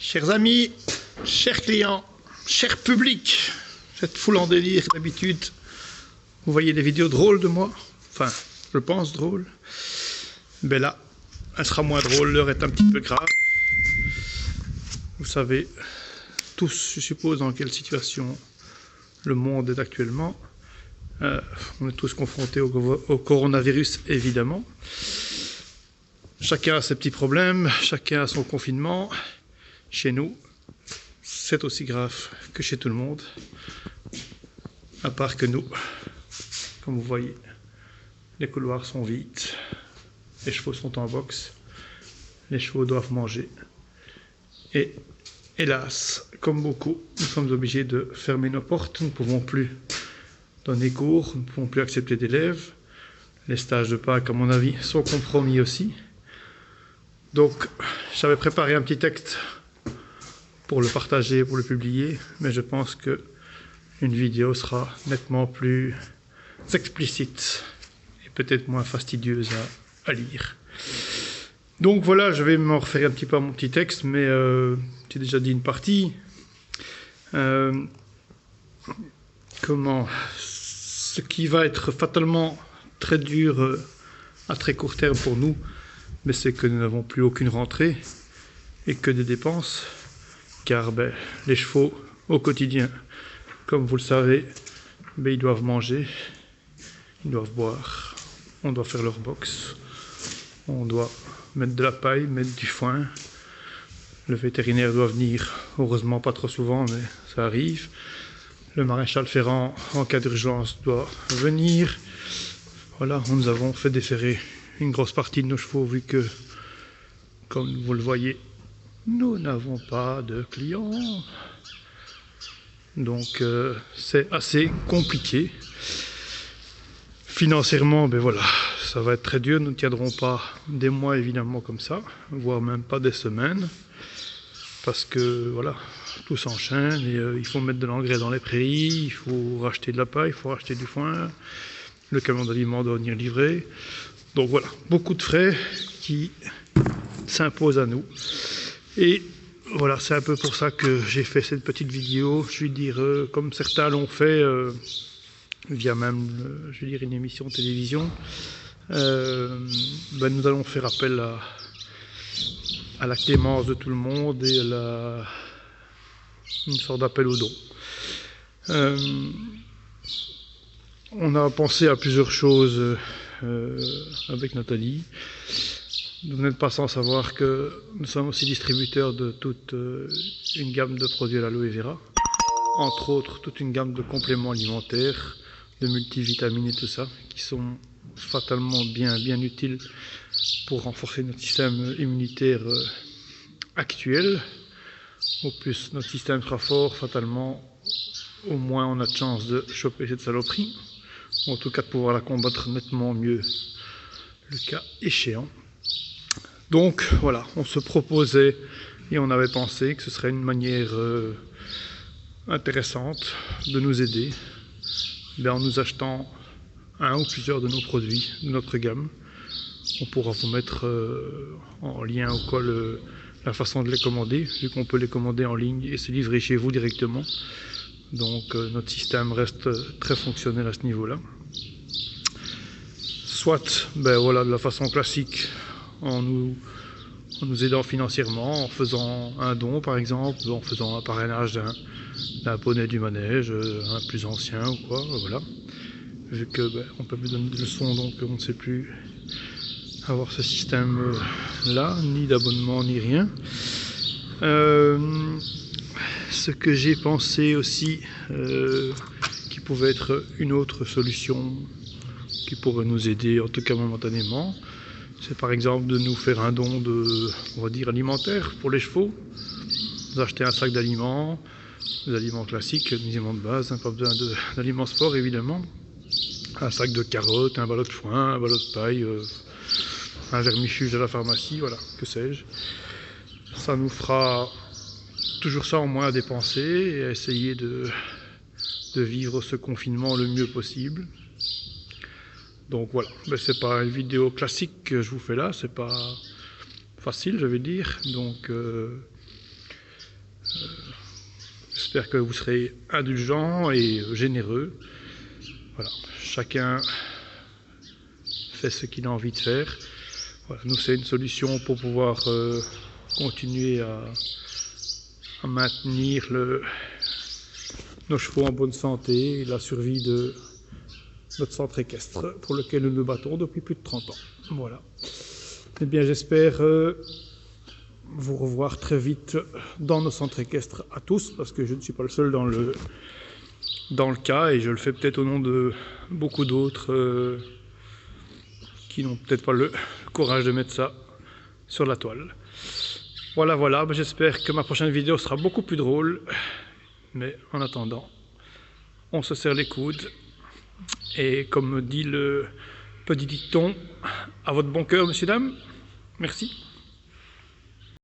Chers amis, chers clients, cher public, cette foule en délire d'habitude, vous voyez des vidéos drôles de moi, enfin, je pense drôles, mais là, elle sera moins drôle, l'heure est un petit peu grave. Vous savez tous, je suppose, dans quelle situation le monde est actuellement. On est tous confrontés au coronavirus, évidemment. Chacun a ses petits problèmes, chacun a son confinement. Chez nous, c'est aussi grave que chez tout le monde, à part que nous, comme vous voyez, les couloirs sont vides, les chevaux sont en boxe, les chevaux doivent manger. Et hélas, comme beaucoup, nous sommes obligés de fermer nos portes, nous ne pouvons plus donner cours, nous ne pouvons plus accepter d'élèves. Les stages de Pâques, à mon avis, sont compromis aussi. Donc, j'avais préparé un petit texte pour le partager, pour le publier, mais je pense que une vidéo sera nettement plus explicite et peut-être moins fastidieuse à lire. Donc voilà, je vais m'en refaire un petit peu à mon petit texte, mais j'ai déjà dit une partie. Ce qui va être fatalement très dur à très court terme pour nous, mais c'est que nous n'avons plus aucune rentrée et que des dépenses, car les chevaux au quotidien, comme vous le savez, ils doivent manger, ils doivent boire, on doit faire leur boxe, on doit mettre de la paille, mettre du foin, le vétérinaire doit venir, heureusement pas trop souvent, mais ça arrive, le maréchal Ferrand en cas d'urgence doit venir. Voilà, nous avons fait déferrer une grosse partie de nos chevaux vu que, comme vous le voyez, nous n'avons pas de clients. Donc c'est assez compliqué. Financièrement, voilà, ça va être très dur. Nous ne tiendrons pas des mois évidemment comme ça, voire même pas des semaines. Parce que voilà, tout s'enchaîne et il faut mettre de l'engrais dans les prairies, il faut racheter de la paille, il faut racheter du foin, le camion d'aliments doit venir livrer. Donc voilà, beaucoup de frais qui s'imposent à nous. Et voilà, c'est un peu pour ça que j'ai fait cette petite vidéo. Je vais dire, comme certains l'ont fait, via même, je vais dire, une émission de télévision, nous allons faire appel à la clémence de tout le monde et à une sorte d'appel au don. On a pensé à plusieurs choses avec Nathalie. Vous n'êtes pas sans savoir que nous sommes aussi distributeurs de toute une gamme de produits à l'aloe vera, entre autres toute une gamme de compléments alimentaires, de multivitamines et tout ça, qui sont fatalement bien utiles pour renforcer notre système immunitaire actuel. Au plus notre système sera fort, fatalement, au moins on a de chance de choper cette saloperie, ou en tout cas de pouvoir la combattre nettement mieux le cas échéant. Donc voilà, on se proposait et on avait pensé que ce serait une manière intéressante de nous aider en nous achetant un ou plusieurs de nos produits, de notre gamme. On pourra vous mettre en lien au col la façon de les commander, vu qu'on peut les commander en ligne et se livrer chez vous directement. Donc notre système reste très fonctionnel à ce niveau-là. Soit voilà, de la façon classique, en nous aidant financièrement, en faisant un don par exemple, en faisant un parrainage d'un poney du manège, un plus ancien ou quoi, voilà. Vu que on peut plus donner de leçons, donc on ne sait plus avoir ce système là, ni d'abonnement ni rien. Ce que j'ai pensé aussi qui pouvait être une autre solution qui pourrait nous aider, en tout cas momentanément, c'est par exemple de nous faire un don on va dire alimentaire pour les chevaux. Vous achetez un sac d'aliments, des aliments classiques, des aliments de base, pas besoin d'aliments sport évidemment. Un sac de carottes, un ballot de foin, un ballot de paille, un vermifuge de la pharmacie, voilà, que sais-je. Ça nous fera toujours ça en moins à dépenser et à essayer de vivre ce confinement le mieux possible. Donc voilà, c'est pas une vidéo classique que je vous fais là, c'est pas facile je vais dire, donc J'espère que vous serez indulgents et généreux. Voilà, chacun fait ce qu'il a envie de faire. Voilà, nous, c'est une solution pour pouvoir continuer à maintenir nos chevaux en bonne santé et la survie de notre centre équestre pour lequel nous nous battons depuis plus de 30 ans. Voilà. Eh bien, j'espère vous revoir très vite dans nos centres équestres à tous, parce que je ne suis pas le seul dans le cas, et je le fais peut-être au nom de beaucoup d'autres qui n'ont peut-être pas le courage de mettre ça sur la toile. Voilà, j'espère que ma prochaine vidéo sera beaucoup plus drôle, mais en attendant, on se serre les coudes, et comme dit le petit dicton, à votre bon cœur, messieurs, dames, merci.